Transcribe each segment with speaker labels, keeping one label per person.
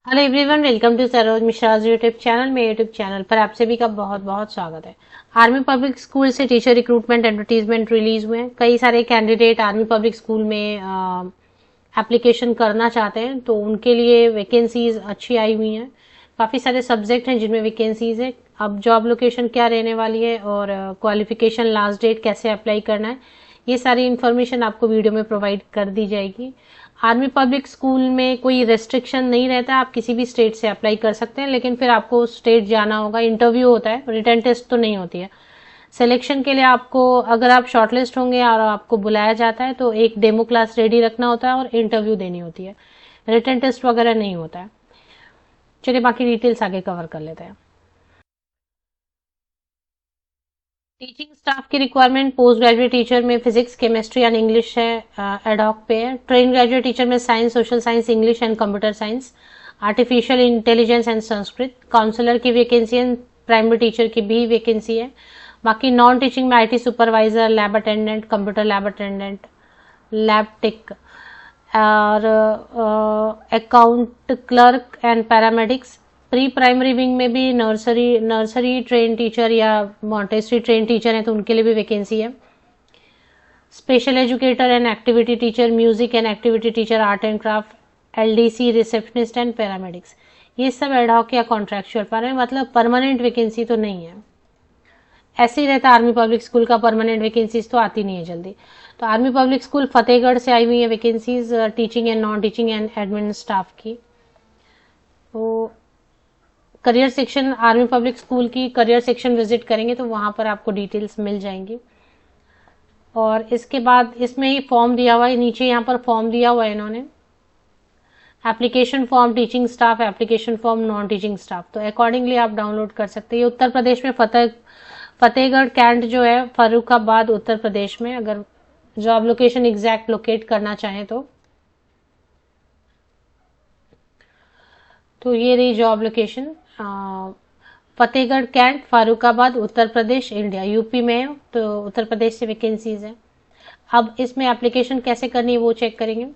Speaker 1: Hello everyone, welcome to Saroj Mishra YouTube channel. मेरे YouTube channel पर आप सभी का बहुत बहुत स्वागत है। आर्मी पब्लिक स्कूल से टीचर रिक्रूटमेंट एडवर्टीजमेंट रिलीज हुए हैं। कई सारे कैंडिडेट आर्मी पब्लिक स्कूल में एप्लीकेशन करना चाहते हैं, तो उनके लिए वैकेंसीज अच्छी आई हुई हैं। काफ़ी सारे सब्जेक्ट हैं जिनमें वैकेंसीज है। अब जॉब लोकेशन क्या रहने वाली है और क्वालिफिकेशन, लास्ट डेट, कैसे अप्लाई करना है, ये सारी इन्फॉर्मेशन आपको वीडियो में प्रोवाइड कर दी जाएगी। आर्मी पब्लिक स्कूल में कोई रेस्ट्रिक्शन नहीं रहता, आप किसी भी स्टेट से अप्लाई कर सकते हैं, लेकिन फिर आपको स्टेट जाना होगा। इंटरव्यू होता है, रिटन टेस्ट तो नहीं होती है। सिलेक्शन के लिए आपको, अगर आप शॉर्टलिस्ट होंगे और आपको बुलाया जाता है, तो एक डेमो क्लास रेडी रखना होता है और इंटरव्यू देनी होती है। रिटन टेस्ट वगैरह नहीं होता है। चलिए बाकी डिटेल्स आगे कवर कर लेते हैं। टीचिंग स्टाफ की रिक्वायरमेंट पोस्ट ग्रेजुएट टीचर में फिजिक्स, केमिस्ट्री एंड इंग्लिश है, एडॉक पे है। ट्रेन ग्रेजुएट टीचर में science, social science, English and computer science, artificial intelligence and Sanskrit. Counsellor की वैकेंसी है, प्राइमरी टीचर की भी वैकेंसी है। बाकी नॉन टीचिंग में IT supervisor, lab attendant, computer lab attendant, lab tech और account clerk and paramedics. Pre primary wing में भी नर्सरी ट्रेन टीचर या मॉन्टेसरी ट्रेन टीचर हैं, तो उनके लिए भी वैकेंसी है। Special educator and activity teacher, music and activity teacher, art and craft, LDC, receptionist and paramedics. ये सब एडहॉक या कॉन्ट्रैक्चुअल पर है, मतलब परमानेंट वैकेंसी तो नहीं है। ऐसे ही रहता आर्मी पब्लिक स्कूल का, परमानेंट वैकेंसीज तो आती नहीं है जल्दी। तो आर्मी पब्लिक स्कूल फतेहगढ़ से आई हुई है vacancies, teaching and non teaching and admin staff की। तो career section, army public school की करियर सेक्शन विजिट करेंगे तो वहां पर आपको डिटेल्स मिल जाएंगी। और इसके बाद इसमें ही फॉर्म दिया हुआ है, नीचे यहाँ पर फॉर्म दिया हुआ है इन्होंने, application form teaching staff, application form non teaching staff. तो अकॉर्डिंगली आप डाउनलोड कर सकते हैं। ये उत्तर प्रदेश में फतेहगढ़ कैंट जो है, फर्रुखाबाद उत्तर प्रदेश में। अगर जॉब लोकेशन एग्जैक्ट लोकेट करना चाहें तो ये रही job location, Fatehgarh cantt, Farrukhabad, Uttar Pradesh, India. UP में है तो उत्तर प्रदेश से वैकेंसीज है। अब इसमें एप्लीकेशन कैसे करनी है वो चेक करेंगे।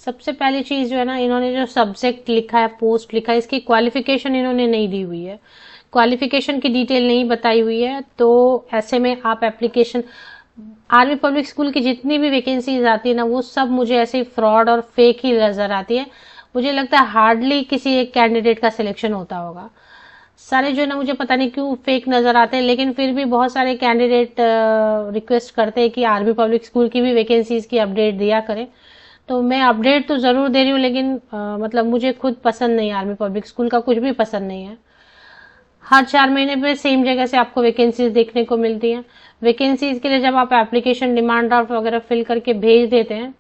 Speaker 1: सबसे पहली चीज जो है ना, इन्होंने जो सब्जेक्ट लिखा है, पोस्ट लिखा है, इसकी क्वालिफिकेशन इन्होंने नहीं दी हुई है। क्वालिफिकेशन की डिटेल नहीं बताई हुई है, तो ऐसे में आप एप्लीकेशन, आर्मी पब्लिक स्कूल की जितनी भी वैकेंसीज आती है ना, वो सब मुझे ऐसे फ्रॉड और फेक ही नजर आती है। मुझे लगता है हार्डली किसी एक कैंडिडेट का सिलेक्शन होता होगा। सारे जो है ना, मुझे पता नहीं क्यों फेक नजर आते हैं, लेकिन फिर भी बहुत सारे कैंडिडेट रिक्वेस्ट करते हैं कि आर्मी पब्लिक स्कूल की भी वैकेंसीज की अपडेट दिया करें। तो मैं अपडेट तो जरूर दे रही हूँ, लेकिन मतलब मुझे खुद पसंद नहीं है, आर्मी पब्लिक स्कूल का कुछ भी पसंद नहीं है। हर 4 महीने पे सेम जगह से आपको वैकेंसीज देखने को मिलती हैं। वैकेंसीज के लिए जब आप एप्लीकेशन, डिमांड ड्राफ्ट वगैरह फिल करके भेज देते हैं,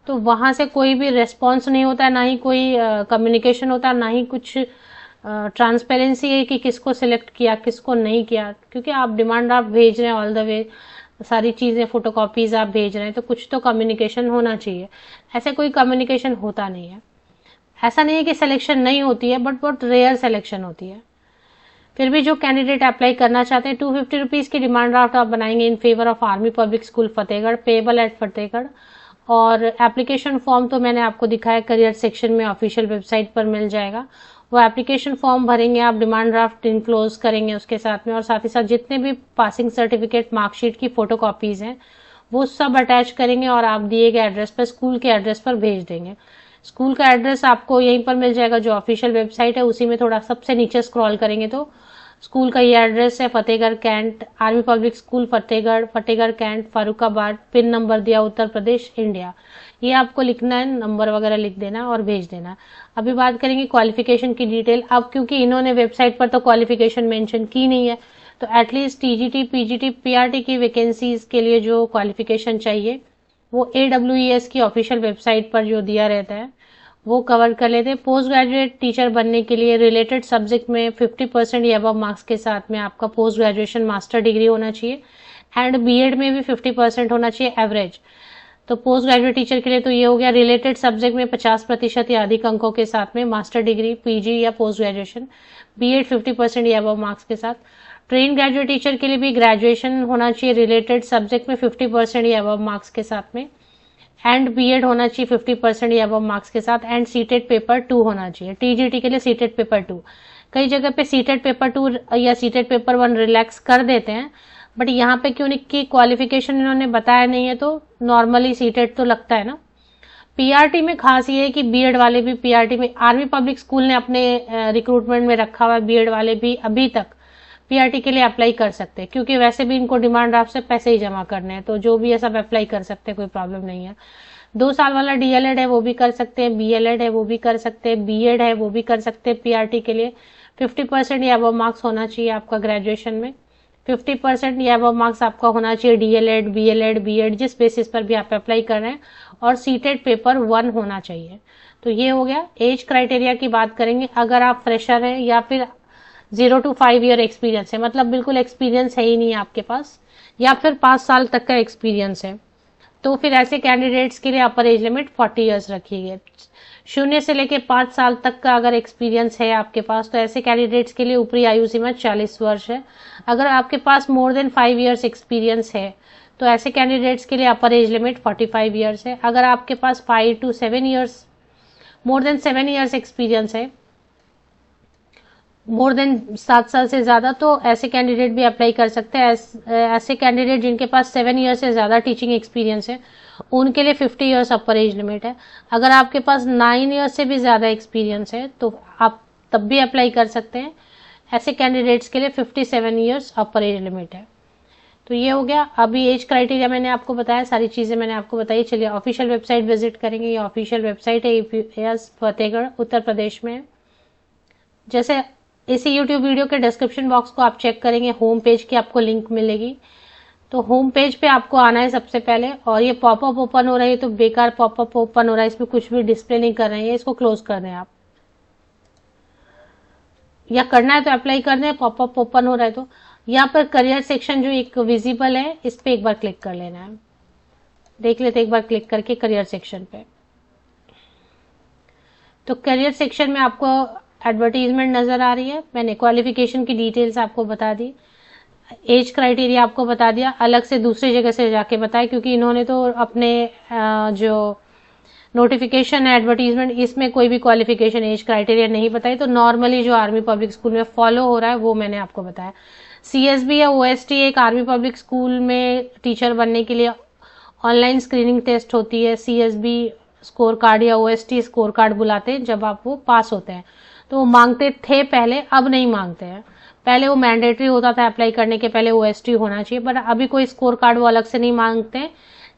Speaker 1: तो वहां से कोई भी रेस्पॉन्स नहीं होता है, ना ही कोई कम्युनिकेशन होता है, ना ही कुछ ट्रांसपेरेंसी है कि किसको सिलेक्ट किया, किसको नहीं किया। क्योंकि आप डिमांड ड्राफ्ट भेज रहे हैं ऑल द वे, सारी चीजें, फोटोकॉपीज आप भेज रहे हैं, तो कुछ तो कम्युनिकेशन होना चाहिए। ऐसे कोई कम्युनिकेशन होता नहीं है। ऐसा नहीं है कि सिलेक्शन नहीं होती है, बट बहुत रेयर सिलेक्शन होती है। फिर भी जो कैंडिडेट अप्लाई करना चाहते हैं, 250 रुपीज की डिमांड ड्राफ्ट आप बनाएंगे in favour of army public school Fatehgarh, payable eight Fatehgarh. और एप्लीकेशन फॉर्म तो मैंने आपको दिखाया, करियर सेक्शन में ऑफिशियल वेबसाइट पर मिल जाएगा। वो एप्लीकेशन फॉर्म भरेंगे आप, डिमांड ड्राफ्ट इनक्लोज करेंगे उसके साथ में, और साथ ही साथ जितने भी पासिंग सर्टिफिकेट, मार्कशीट की फोटो कॉपीज हैं, वो सब अटैच करेंगे और आप दिए गए एड्रेस पर, स्कूल के एड्रेस पर भेज देंगे। स्कूल का एड्रेस आपको यहीं पर मिल जाएगा, जो ऑफिशियल वेबसाइट है उसी में थोड़ा सबसे नीचे स्क्रॉल करेंगे तो स्कूल का ये एड्रेस है, Fatehgarh cantt, army public school Fatehgarh, Fatehgarh cantt, Farrukhabad, pin number दिया उत्तर प्रदेश, इंडिया। ये आपको लिखना है, नंबर वगैरह लिख देना और भेज देना। अभी बात करेंगे क्वालिफिकेशन की डिटेल। अब क्योंकि इन्होंने वेबसाइट पर तो क्वालिफिकेशन मेंशन की नहीं है, तो एटलीस्ट टीजीटी, पीजीटी, पीआरटी की वैकेंसीज के लिए जो क्वालिफिकेशन चाहिए, वो AWES की ऑफिशियल वेबसाइट पर जो दिया रहता है वो कवर कर लेते हैं। पोस्ट ग्रेजुएट टीचर बनने के लिए रिलेटेड सब्जेक्ट में 50% या अबव मार्क्स के साथ में आपका पोस्ट ग्रेजुएशन मास्टर डिग्री होना चाहिए, एंड बीएड में भी 50% होना चाहिए एवरेज। तो पोस्ट ग्रेजुएट टीचर के लिए तो ये हो गया, रिलेटेड सब्जेक्ट में 50% या अधिक अंकों के साथ में मास्टर डिग्री, पीजी या पोस्ट ग्रेजुएशन, बीएड 50% या अबव मार्क्स के साथ। ट्रेन ग्रेजुएट टीचर के लिए भी ग्रेजुएशन होना चाहिए रिलेटेड सब्जेक्ट में 50% या अबव मार्क्स के साथ में। एंड बीएड होना चाहिए 50% या अबव मार्क्स के साथ, एंड सीटेट पेपर 2 होना चाहिए। टीजीटी के लिए सीटेट पेपर 2, कई जगह पे सीटेट पेपर 2 या सीटेट पेपर 1 रिलैक्स कर देते हैं, बट यहाँ पे क्यों की क्वालिफिकेशन इन्होंने बताया नहीं है, तो नॉर्मली सीटेट तो लगता है ना। पीआरटी में खास ये है कि बीएड वाले भी पीआरटी में, आर्मी पब्लिक स्कूल ने अपने रिक्रूटमेंट में रखा हुआ है, बीएड वाले भी अभी तक पीआरटी के लिए अप्लाई कर सकते हैं, क्योंकि वैसे भी इनको डिमांड ड्राफ्ट से पैसे ही जमा करने हैं, तो जो भी है सब अप्लाई कर सकते हैं, कोई प्रॉब्लम नहीं है। 2 साल वाला डीएलएड है वो भी कर सकते हैं, बीएलएड है वो भी कर सकते हैं, बीएड है वो भी कर सकते हैं। पीआरटी के लिए 50% या अबव मार्क्स होना चाहिए आपका ग्रेजुएशन में, 50% या अबव मार्क्स आपका होना चाहिए डीएलएड, बीएलएड, बीएड, जिस बेसिस पर भी आप अप्लाई कर रहे हैं, और सीटेट पेपर 1 होना चाहिए। तो ये हो गया। एज क्राइटेरिया की बात करेंगे, अगर आप फ्रेशर हैं या फिर 0 to 5 ईयर एक्सपीरियंस है, मतलब बिल्कुल एक्सपीरियंस है ही नहीं आपके पास, या फिर 5 साल तक का एक्सपीरियंस है, तो फिर ऐसे कैंडिडेट्स के लिए अपर एज लिमिट 40 ईयर्स रखी गई। 0 से लेके 5 साल तक का अगर एक्सपीरियंस है आपके पास, तो ऐसे कैंडिडेट्स के लिए ऊपरी आयु सीमा 40 वर्ष है। अगर आपके पास मोर देन 5 ईयर्स एक्सपीरियंस है, तो ऐसे कैंडिडेट्स के लिए अपर एज लिमिट 45 ईयर्स है। अगर आपके पास 5 to 7 years, more than 7 years experience है, मोर देन 7 साल से ज्यादा, तो ऐसे कैंडिडेट भी अप्लाई कर सकते हैं। ऐसे कैंडिडेट जिनके पास 7 ईयर से ज्यादा टीचिंग एक्सपीरियंस है, उनके लिए 50 ईयर्स अपर एज लिमिट है। अगर आपके पास 9 ईयर से भी ज्यादा एक्सपीरियंस है, तो आप तब भी अप्लाई कर सकते हैं। ऐसे कैंडिडेट्स के लिए 57 ईयर्स अपर एज लिमिट है। तो ये हो गया। अभी एज क्राइटेरिया मैंने आपको बताया, सारी चीजें मैंने आपको बताई। चलिए ऑफिशियल वेबसाइट विजिट करेंगे। ये ऑफिशियल वेबसाइट है, APS फतेहगढ़ उत्तर प्रदेश में। जैसे इसी यूट्यूब वीडियो के डिस्क्रिप्शन बॉक्स को आप चेक करेंगे, होम पेज की आपको लिंक मिलेगी। तो होम पेज पे आपको आना है सबसे पहले, और ये पॉपअप ओपन हो रही है, तो बेकार पॉपअप ओपन हो रहा है, इसमें कुछ भी डिस्प्ले नहीं कर रहे हैं, इसको क्लोज कर दें आप, या करना है तो अप्लाई कर दें। पॉपअप ओपन हो रहा है तो यहाँ पर करियर सेक्शन जो एक विजिबल है, इस पे एक बार क्लिक कर लेना है। देख लेते एक बार क्लिक करके करियर सेक्शन पे। तो करियर सेक्शन में आपको एडवर्टीजमेंट नजर आ रही है। मैंने क्वालिफिकेशन की डिटेल्स आपको बता दी, एज क्राइटेरिया आपको बता दिया, अलग से दूसरी जगह से जाके बताया, क्योंकि इन्होंने तो अपने जो नोटिफिकेशन है एडवर्टीजमेंट, इसमें कोई भी क्वालिफिकेशन एज क्राइटेरिया नहीं बताई। तो नॉर्मली जो आर्मी पब्लिक स्कूल में फॉलो हो रहा है वो मैंने आपको बताया। सीएसबी या ओएसटी एक आर्मी पब्लिक स्कूल में टीचर बनने के लिए ऑनलाइन स्क्रीनिंग टेस्ट होती है। सीएसबी स्कोर कार्ड या ओएसटी स्कोर कार्ड बुलाते हैं जब आप वो पास होते हैं। तो वो मांगते थे पहले, अब नहीं मांगते हैं। पहले वो मैंडेटरी होता था, अप्लाई करने के पहले ओएसटी होना चाहिए, पर अभी कोई स्कोर कार्ड वो अलग से नहीं मांगते हैं।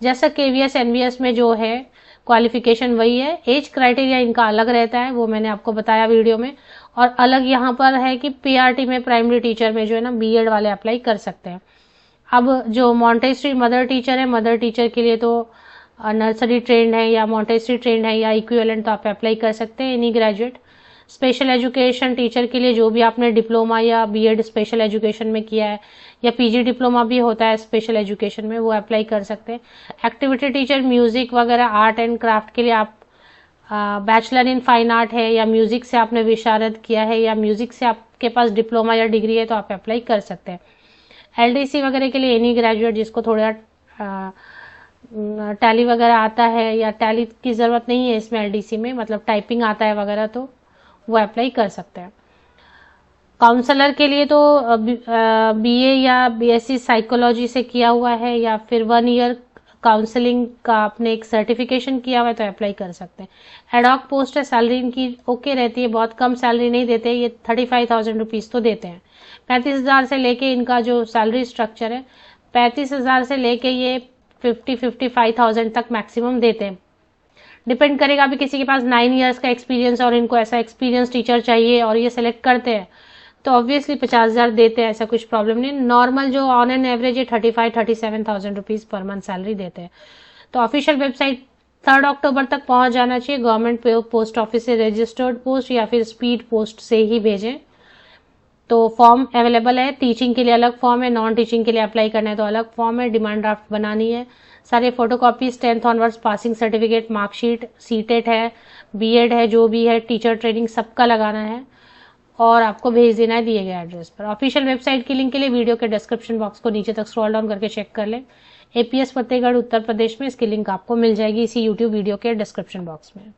Speaker 1: जैसा केवीएस एनवीएस में जो है क्वालिफिकेशन वही है। एज क्राइटेरिया इनका अलग रहता है, वो मैंने आपको बताया वीडियो में। और अलग यहाँ पर है कि पीआरटी में प्राइमरी टीचर में जो है ना, बीएड वाले अप्लाई कर सकते हैं। अब जो मॉन्टेसरी मदर टीचर है, मदर टीचर के लिए तो नर्सरी ट्रेंड है या मॉन्टेसरी ट्रेंड है या इक्विवेलेंट, तो आप अप्लाई कर सकते हैं any graduate. Special education teacher के लिए जो भी आपने डिप्लोमा या बीएड स्पेशल एजुकेशन में किया है, या पीजी डिप्लोमा भी होता है स्पेशल एजुकेशन में, वो अप्लाई कर सकते हैं। एक्टिविटी टीचर म्यूजिक वगैरह आर्ट एंड क्राफ्ट के लिए आप बैचलर इन फाइन आर्ट है, या म्यूजिक से आपने विशारद किया है, या म्यूजिक से आपके पास डिप्लोमा या डिग्री है, तो आप अप्लाई कर सकते हैं। एलडीसी वगैरह के लिए एनी ग्रेजुएट जिसको थोड़ा टैली वगैरह आता है, या टैली की जरूरत नहीं है इसमें एलडीसी में, मतलब टाइपिंग आता है वगैरह, तो वो अप्लाई कर सकते हैं। काउंसलर के लिए तो बीए या बीएससी साइकोलॉजी से किया हुआ है, या फिर 1 ईयर काउंसलिंग का आपने एक सर्टिफिकेशन किया हुआ है, तो अप्लाई कर सकते हैं। एडॉक पोस्ट है, सैलरी इनकी ओके रहती है, बहुत कम सैलरी नहीं देते, ये 35,000 रुपीज तो देते हैं। 35,000 से लेके इनका जो सैलरी स्ट्रक्चर है, 35,000 से लेके ये 55,000 तक मैक्सिमम देते हैं। डिपेंड करेगा अभी किसी के पास 9 इयर्स का एक्सपीरियंस और इनको ऐसा एक्सपीरियंस टीचर चाहिए और ये सेलेक्ट करते हैं, तो ऑब्वियसली 50,000 देते हैं, ऐसा कुछ प्रॉब्लम नहीं। नॉर्मल जो ऑन एन एवरेज है 35-37,000 रुपीज पर मंथ सैलरी देते हैं। तो ऑफिशियल वेबसाइट 3 अक्टूबर तक पहुंच जाना चाहिए। गवर्नमेंट पोस्ट ऑफिस से रजिस्टर्ड पोस्ट या फिर स्पीड पोस्ट से ही भेजें। तो फॉर्म अवेलेबल है, टीचिंग के लिए अलग फॉर्म है, नॉन टीचिंग के लिए अप्लाई करना है तो अलग फॉर्म है। डिमांड ड्राफ्ट बनानी है, सारे photocopies 10th onwards passing certificate, marksheet, CTET है, बीएड है, जो भी है टीचर ट्रेनिंग सबका लगाना है और आपको भेज देना है दिए गए एड्रेस पर। ऑफिशियल वेबसाइट की लिंक के लिए वीडियो के डिस्क्रिप्शन बॉक्स को नीचे तक स्क्रॉल डाउन करके चेक कर लें। APS फतेहगढ़ उत्तर प्रदेश में, इसकी लिंक आपको मिल जाएगी इसी यूट्यूब वीडियो के डिस्क्रिप्शन बॉक्स में।